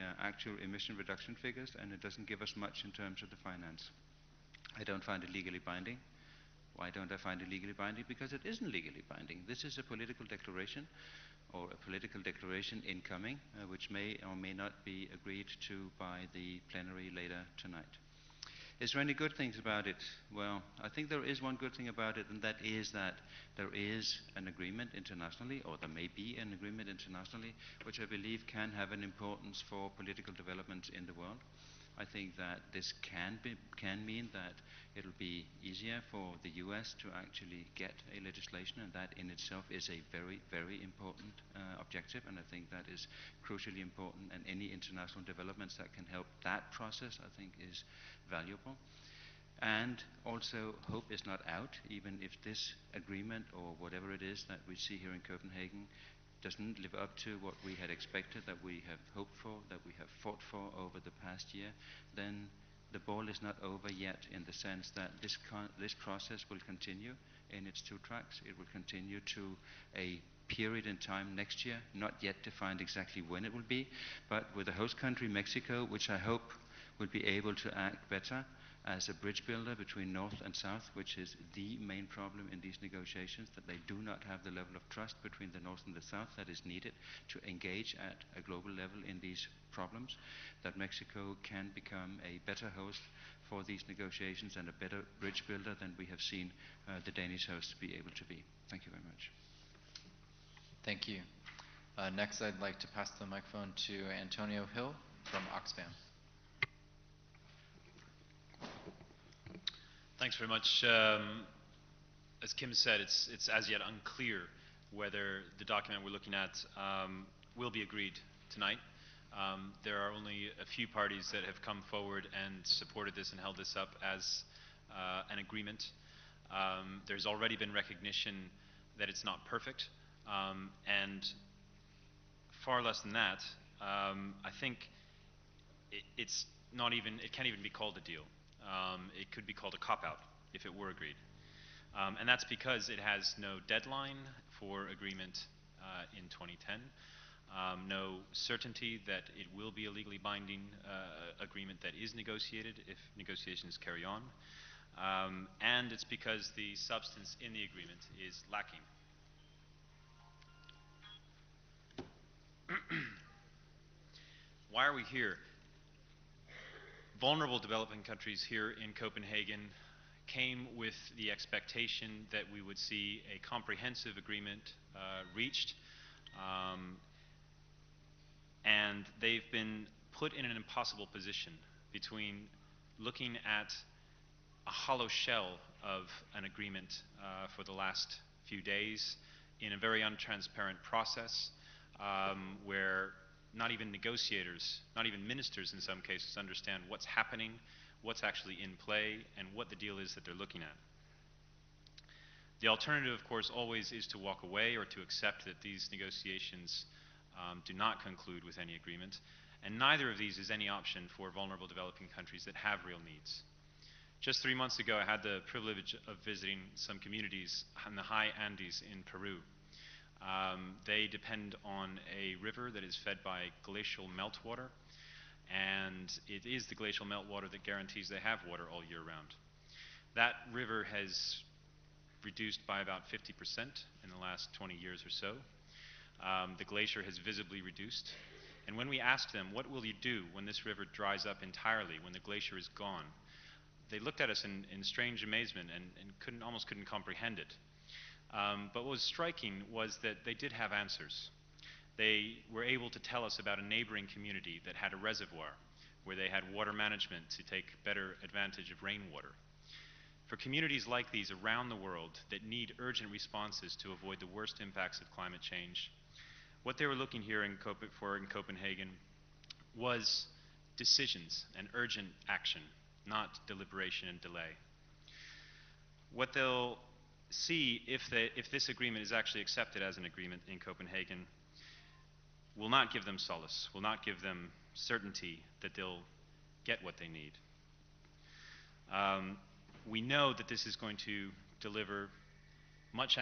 actual emission reduction figures, and it doesn't give us much in terms of the finance. I don't find it legally binding. Why don't I find it legally binding? Because it isn't legally binding. This is a political declaration, or a political declaration incoming, which may or may not be agreed to by the plenary later tonight. Is there any good things about it? Well, I think there is one good thing about it, and that is that there is an agreement internationally, or there may be an agreement internationally, which I believe can have an importance for political developments in the world. I think that this can mean that it'll be easier for the US to actually get a legislation, and that in itself is a very, very important objective, and I think that is crucially important, and any international developments that can help that process, I think, is valuable. And also, hope is not out, even if this agreement, or whatever it is that we see here in Copenhagen, doesn't live up to what we had expected, that we have hoped for, that we have fought for over the past year, then the ball is not over yet, in the sense that this process will continue in its two tracks. It will continue to a period in time next year, not yet defined exactly when it will be, but with the host country, Mexico, which I hope will be able to act better as a bridge builder between North and South, which is the main problem in these negotiations, that they do not have the level of trust between the North and the South that is needed to engage at a global level in these problems, that Mexico can become a better host for these negotiations and a better bridge builder than we have seen the Danish host be able to be. Thank you very much. Thank you. Next, I'd like to pass the microphone to Antonio Hill from Oxfam. Thanks very much. As Kim said, it's as yet unclear whether the document we're looking at will be agreed tonight. There are only a few parties that have come forward and supported this and held this up as an agreement. There's already been recognition that it's not perfect, and far less than that, I think it can't even be called a deal. It could be called a cop-out if it were agreed. And that's because it has no deadline for agreement in 2010, no certainty that it will be a legally binding agreement that is negotiated if negotiations carry on, and it's because the substance in the agreement is lacking. Why are we here? Vulnerable developing countries here in Copenhagen came with the expectation that we would see a comprehensive agreement reached, and they've been put in an impossible position between looking at a hollow shell of an agreement for the last few days in a very untransparent process, where not even negotiators, not even ministers in some cases, understand what's happening, what's actually in play, and what the deal is that they're looking at. The alternative, of course, always is to walk away or to accept that these negotiations do not conclude with any agreement, and neither of these is any option for vulnerable developing countries that have real needs. Just 3 months ago, I had the privilege of visiting some communities in the high Andes in Peru. They depend on a river that is fed by glacial meltwater, and it is the glacial meltwater that guarantees they have water all year round. That river has reduced by about 50% in the last 20 years or so. The glacier has visibly reduced, and when we asked them, what will you do when this river dries up entirely, when the glacier is gone, they looked at us in strange amazement and almost couldn't comprehend it. But what was striking was that they did have answers. They were able to tell us about a neighboring community that had a reservoir where they had water management to take better advantage of rainwater. For communities like these around the world that need urgent responses to avoid the worst impacts of climate change, what they were looking here for in Copenhagen was decisions and urgent action, not deliberation and delay. What they'll see if this agreement is actually accepted as an agreement in Copenhagen will not give them solace, will not give them certainty that they'll get what they need. We know that this is going to deliver much